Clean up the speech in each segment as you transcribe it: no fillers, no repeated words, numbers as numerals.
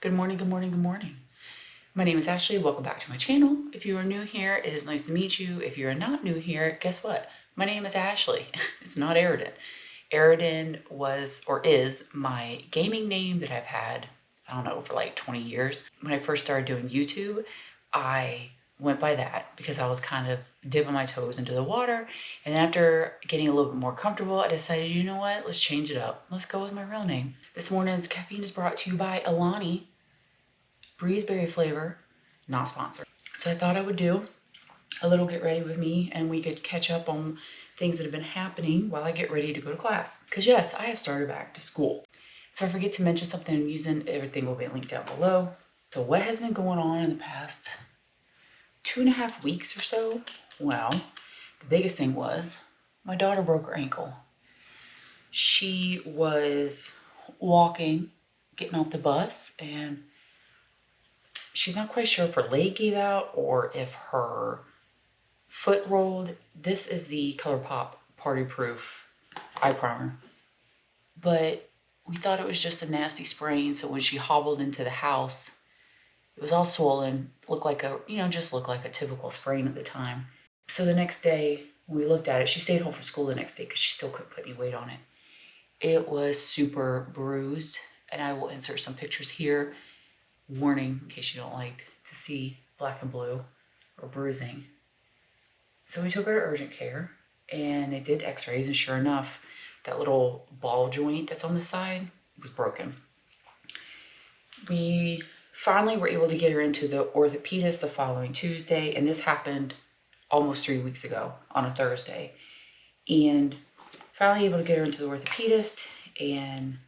Good morning, good morning, good morning. My name is Ashley. Welcome back to my channel. If you are new here, it is nice to meet you. If you're not new here, guess what? My name is Ashley. It's not Aridin. Aridin was or is my gaming name that I've had, I don't know, for like 20 years. When I first started doing YouTube, I went by that because I was kind of dipping my toes into the water. And after getting a little bit more comfortable, I decided, you know what? Let's change it up. Let's go with my real name. This morning's caffeine is brought to you by Alani. Breezeberry flavor, not sponsored. So I thought I would do a little get ready with me and we could catch up on things that have been happening while I get ready to go to class. Because yes, I have started back to school. If I forget to mention something I'm using, everything will be linked down below. So what has been going on in the past 2.5 weeks or so? Well, the biggest thing was my daughter broke her ankle. She was walking, getting off the bus, and she's not quite sure if her leg gave out or if her foot rolled. This is the ColourPop Party Proof eye primer. But we thought it was just a nasty sprain, so when she hobbled into the house, it was all swollen, looked like a, just looked like a typical sprain at the time. So the next day, when we looked at it, she stayed home from school the next day because she still couldn't put any weight on it. It was super bruised, and I will insert some pictures here. Warning, in case you don't like to see black and blue or bruising. So we took her to urgent care and they did x-rays, and sure enough, that little ball joint that's on the side was broken. We finally were able to get her into the orthopedist the following Tuesday, and this happened almost 3 weeks ago on a Thursday. And finally able to get her into the orthopedist, and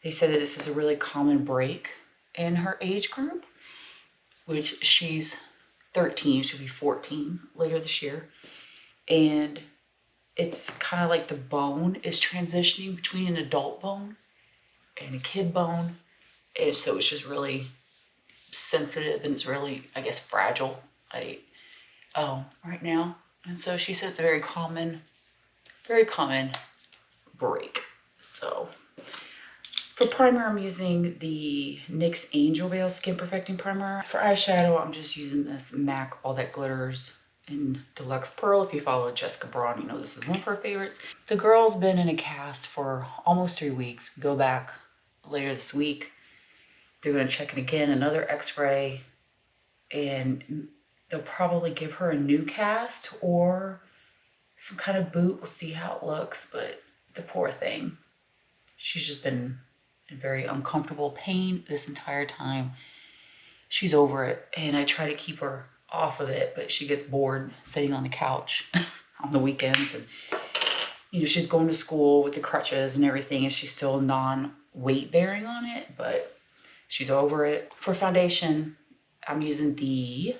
they said that this is a really common break in her age group, which she's 13, she'll be 14 later this year. And it's kind of like the bone is transitioning between an adult bone and a kid bone. And so it's just really sensitive and it's really, I guess, fragile right now. And so she said it's a very common break. So for primer, I'm using the NYX Angel Veil Skin Perfecting Primer. For eyeshadow, I'm just using this MAC All That Glitters in Deluxe Pearl. If you follow Jessica Braun, you know this is one of her favorites. The girl's been in a cast for almost 3 weeks. We go back later this week. They're going to check it again, another x-ray, and they'll probably give her a new cast or some kind of boot. We'll see how it looks, but the poor thing, she's just been in very uncomfortable pain this entire time. She's over it, and I try to keep her off of it, but she gets bored sitting on the couch on the weekends. And she's going to school with the crutches and everything, and she's still non-weight bearing on it, but she's over it. For foundation, I'm using the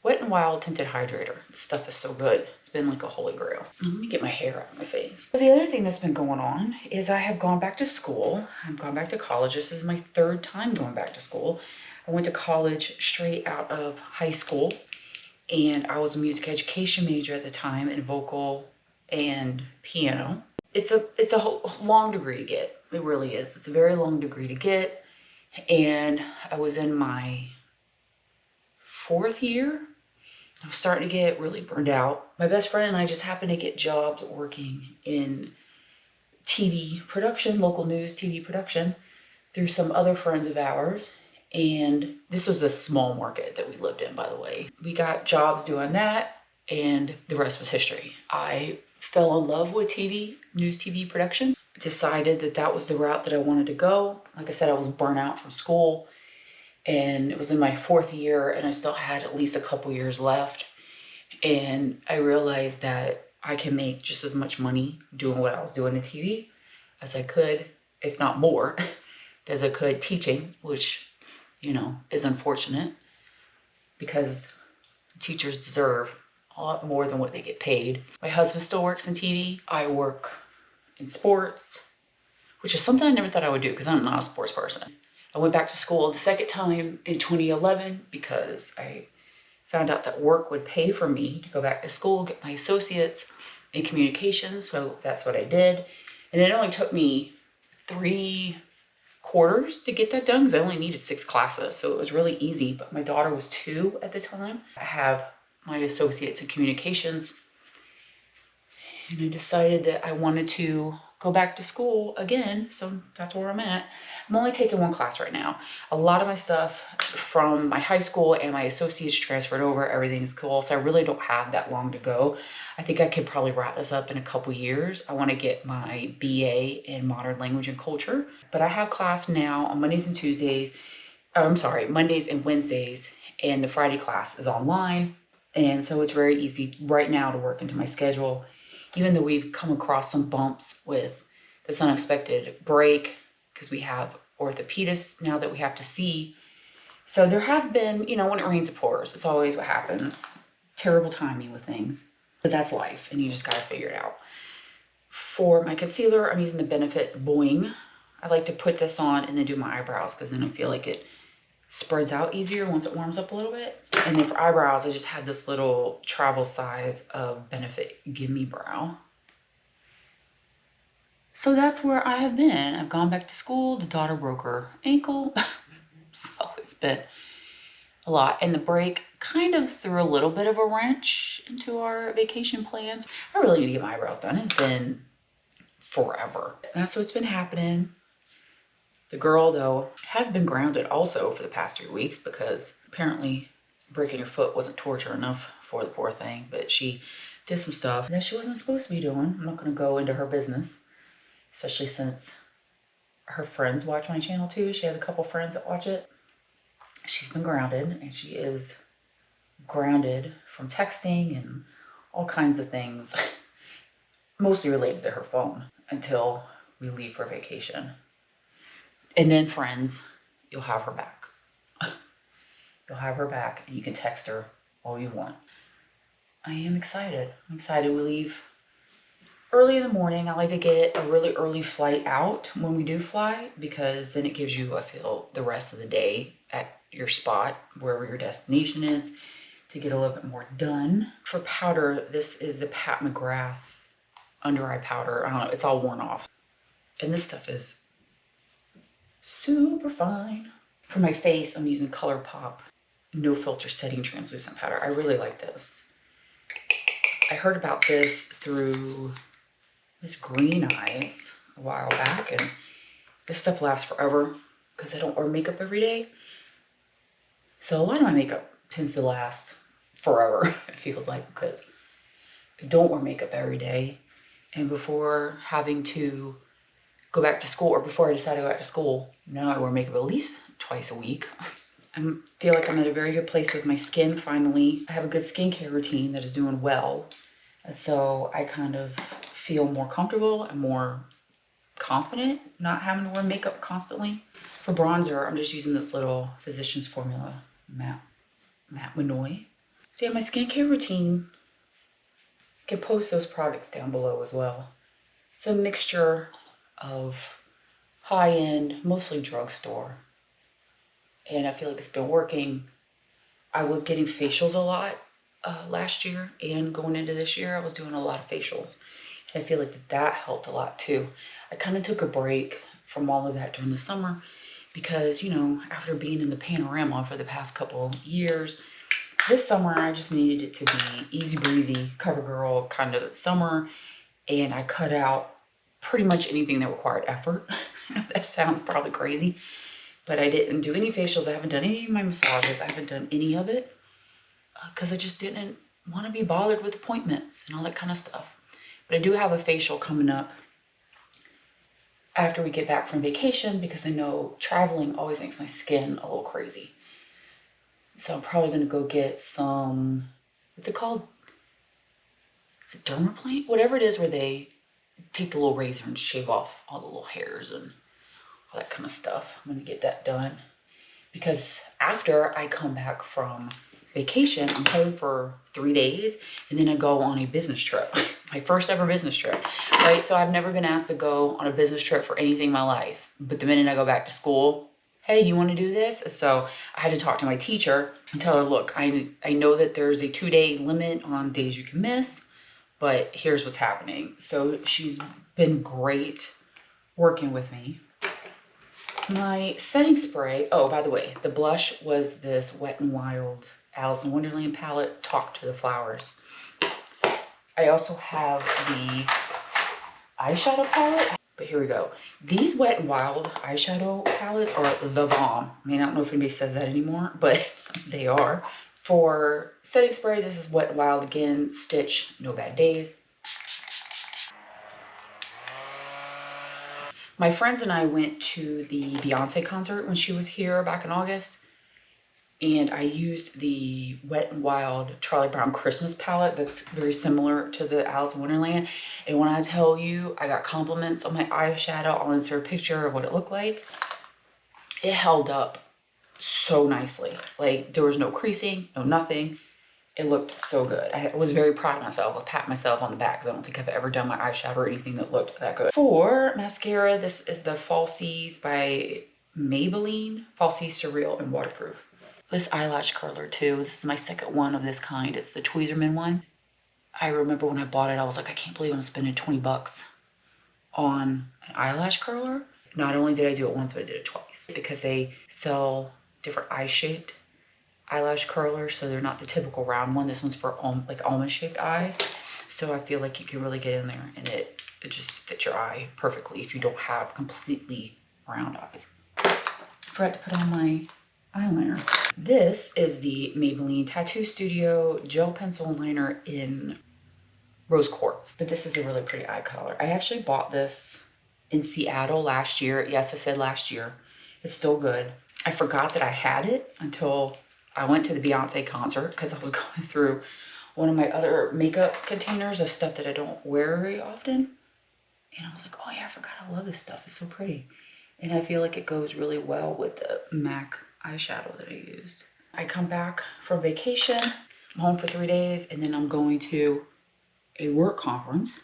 Wet n Wild Tinted Hydrator. This stuff is so good. It's been like a holy grail. Let me get my hair out of my face. So the other thing that's been going on is I have gone back to school. I've gone back to college. This is my 3rd time going back to school. I went to college straight out of high school, and I was a music education major at the time in vocal and piano. It's a long degree to get. It really is. It's a very long degree to get. And I was in my 4th year. I was starting to get really burned out. My best friend and I just happened to get jobs working in TV production, local news TV production, through some other friends of ours. And this was a small market that we lived in, by the way. We got jobs doing that, and the rest was history. I fell in love with news TV production. Decided that that was the route that I wanted to go. Like I said, I was burnt out from school, and it was in my 4th year, and I still had at least a couple years left. And I realized that I can make just as much money doing what I was doing in TV as I could, if not more, as I could teaching, which, is unfortunate because teachers deserve a lot more than what they get paid. My husband still works in TV. I work in sports, which is something I never thought I would do because I'm not a sports person. I went back to school the 2nd time in 2011 because I found out that work would pay for me to go back to school, get my associates in communications. So that's what I did. And it only took me 3 quarters to get that done because I only needed 6 classes. So it was really easy. But my daughter was 2 at the time. I have my associates in communications. And I decided that I wanted to go back to school again. So that's where I'm at. I'm only taking 1 class right now. A lot of my stuff from my high school and my associates transferred over. Everything's cool. So I really don't have that long to go. I think I could probably wrap this up in a couple years. I want to get my BA in modern language and culture. But I have class now on Mondays and Tuesdays. Mondays and Wednesdays. And the Friday class is online. And so it's very easy right now to work into my schedule. Even though we've come across some bumps with this unexpected break, because we have orthopedists now that we have to see. So there has been, when it rains, it pours. It's always what happens. Terrible timing with things. But that's life, and you just got to figure it out. For my concealer, I'm using the Benefit Boing. I like to put this on and then do my eyebrows, because then I feel like it spreads out easier once it warms up a little bit. And then for eyebrows, I just had this little travel size of Benefit Gimme Brow. So that's where I have been. I've gone back to school. The daughter broke her ankle. So it's been a lot. And the break kind of threw a little bit of a wrench into our vacation plans. I really need to get my eyebrows done. It's been forever. That's what's been happening. The girl, though, has been grounded also for the past 3 weeks because apparently breaking her foot wasn't torture enough for the poor thing. But she did some stuff that she wasn't supposed to be doing. I'm not going to go into her business, especially since her friends watch my channel too. She has a couple friends that watch it. She's been grounded, and she is grounded from texting and all kinds of things, mostly related to her phone, until we leave for vacation. And then, friends, you'll have her back. You'll have her back, and you can text her all you want. I am excited. I'm excited. We leave early in the morning. I like to get a really early flight out when we do fly, because then it gives you, I feel, the rest of the day at your spot, wherever your destination is, to get a little bit more done. For powder, this is the Pat McGrath under eye powder. I don't know, it's all worn off. And this stuff is super fine. For my face, I'm using ColourPop No Filter Setting Translucent Powder. I really like this. I heard about this through Miss Green Eyes a while back, and this stuff lasts forever because I don't wear makeup every day. So a lot of my makeup tends to last forever, it feels like, because I don't wear makeup every day. And before having to go back to school, or before I decided to go back to school, now I wear makeup at least twice a week. I feel like I'm at a very good place with my skin finally. I have a good skincare routine that is doing well. And so I kind of feel more comfortable and more confident not having to wear makeup constantly. For bronzer, I'm just using this little Physicians Formula Matte Manoy. So yeah, my skincare routine, I can post those products down below as well. It's a mixture of high-end, mostly drugstore. And I feel like it's been working. I was getting facials a lot last year, and going into this year, I was doing a lot of facials. And I feel like that helped a lot too. I kind of took a break from all of that during the summer because, after being in the panorama for the past couple years, this summer I just needed it to be easy breezy, CoverGirl kind of summer. And I cut out pretty much anything that required effort. That sounds probably crazy, but I didn't do any facials. I haven't done any of my massages. I haven't done any of it because I just didn't want to be bothered with appointments and all that kind of stuff. But I do have a facial coming up after we get back from vacation, because I know traveling always makes my skin a little crazy. So I'm probably going to go get some, what's it called? Is it dermaplane? Whatever it is, where they take the little razor and shave off all the little hairs and all that kind of stuff. I'm going to get that done because after I come back from vacation, I'm home for 3 days, and then I go on a business trip. My first ever business trip, right? So I've never been asked to go on a business trip for anything in my life. But the minute I go back to school, hey, you want to do this? So I had to talk to my teacher and tell her, look, I know that there's a 2-day limit on days you can miss, but here's what's happening. So she's been great working with me. My setting spray, oh, by the way, the blush was this Wet n Wild Alice in Wonderland palette, Talk to the Flowers. I also have the eyeshadow palette, but here we go. These Wet n Wild eyeshadow palettes are the bomb. I mean, I don't know if anybody says that anymore, but they are. For setting spray, this is Wet n Wild again, Stitch No Bad Days. My friends and I went to the Beyonce concert when she was here back in August, and I used the Wet n Wild Charlie Brown Christmas palette that's very similar to the Alice in Wonderland. And when I tell you, I got compliments on my eyeshadow. I'll insert a picture of what it looked like. It held up so nicely. Like, there was no creasing, no nothing. It looked so good. I was very proud of myself. I pat myself on the back because I don't think I've ever done my eyeshadow or anything that looked that good. For mascara, this is the Falsies by Maybelline. Falsies Surreal and Waterproof. This eyelash curler too. This is my second one of this kind. It's the Tweezerman one. I remember when I bought it, I was like, I can't believe I'm spending 20 bucks on an eyelash curler. Not only did I do it once, but I did it twice because they sell different eye-shaped eyelash curlers, so they're not the typical round one. This one's for like almond-shaped eyes, so I feel like you can really get in there and it just fits your eye perfectly if you don't have completely round eyes. Forgot to put on my eyeliner. This is the Maybelline Tattoo Studio Gel Pencil Liner in Rose Quartz, but this is a really pretty eye color. I actually bought this in Seattle last year. Yes, I said last year. It's still good. I forgot that I had it until I went to the Beyonce concert because I was going through one of my other makeup containers of stuff that I don't wear very often. And I was like, oh yeah, I forgot I love this stuff. It's so pretty. And I feel like it goes really well with the MAC eyeshadow that I used. I come back from vacation. I'm home for 3 days and then I'm going to a work conference.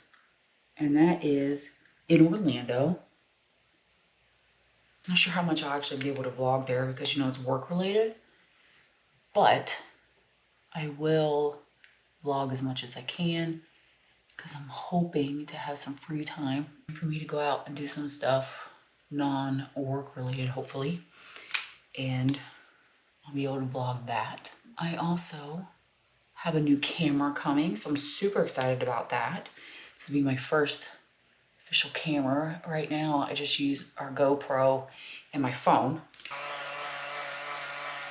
And that is in Orlando. I'm not sure how much I'll actually be able to vlog there because, you know, it's work related. But I will vlog as much as I can because I'm hoping to have some free time for me to go out and do some stuff non-work related, hopefully. And I'll be able to vlog that. I also have a new camera coming, so I'm super excited about that. This will be my first official camera. Right now, I just use our GoPro and my phone.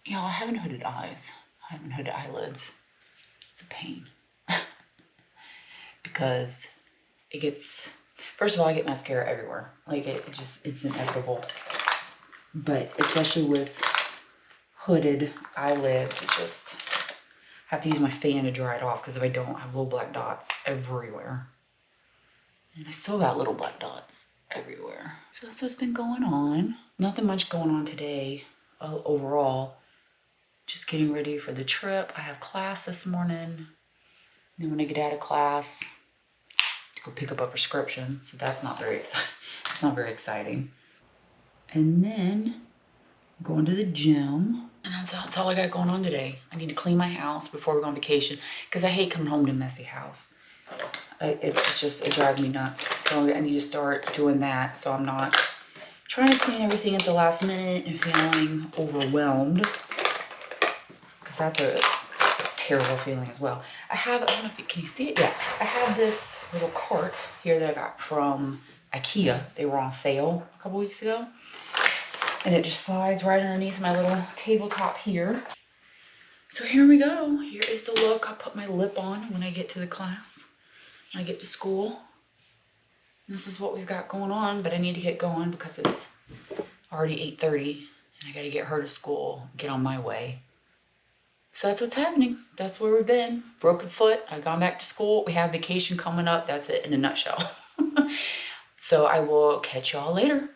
You know, I haven't hooded eyes. I haven't hooded eyelids. It's a pain. Because it gets, first of all, I get mascara everywhere. Like it's inevitable. But especially with hooded eyelids, it just have to use my fan to dry it off because if I don't, I have little black dots everywhere. And I still got little black dots everywhere. So that's what's been going on. Nothing much going on today overall. Just getting ready for the trip. I have class this morning. Then when I get out of class, to go pick up a prescription. So that's not very exciting. It's not very exciting. And then I'm going to the gym. And that's all I got going on today. I need to clean my house before we go on vacation because I hate coming home to a messy house. It drives me nuts. So I need to start doing that so I'm not trying to clean everything at the last minute and feeling overwhelmed. Because that's a terrible feeling as well. I don't know if can you see it? Yeah. I have this little cart here that I got from IKEA. They were on sale a couple weeks ago. And it just slides right underneath my little tabletop here. So here we go. Here is the look. I'll put my lip on when I get to the class. When I get to school. This is what we've got going on, but I need to get going because it's already 8:30 and I got to get her to school, get on my way. So that's what's happening. That's where we've been. Broken foot. I've gone back to school. We have vacation coming up. That's it in a nutshell. So I will catch y'all later.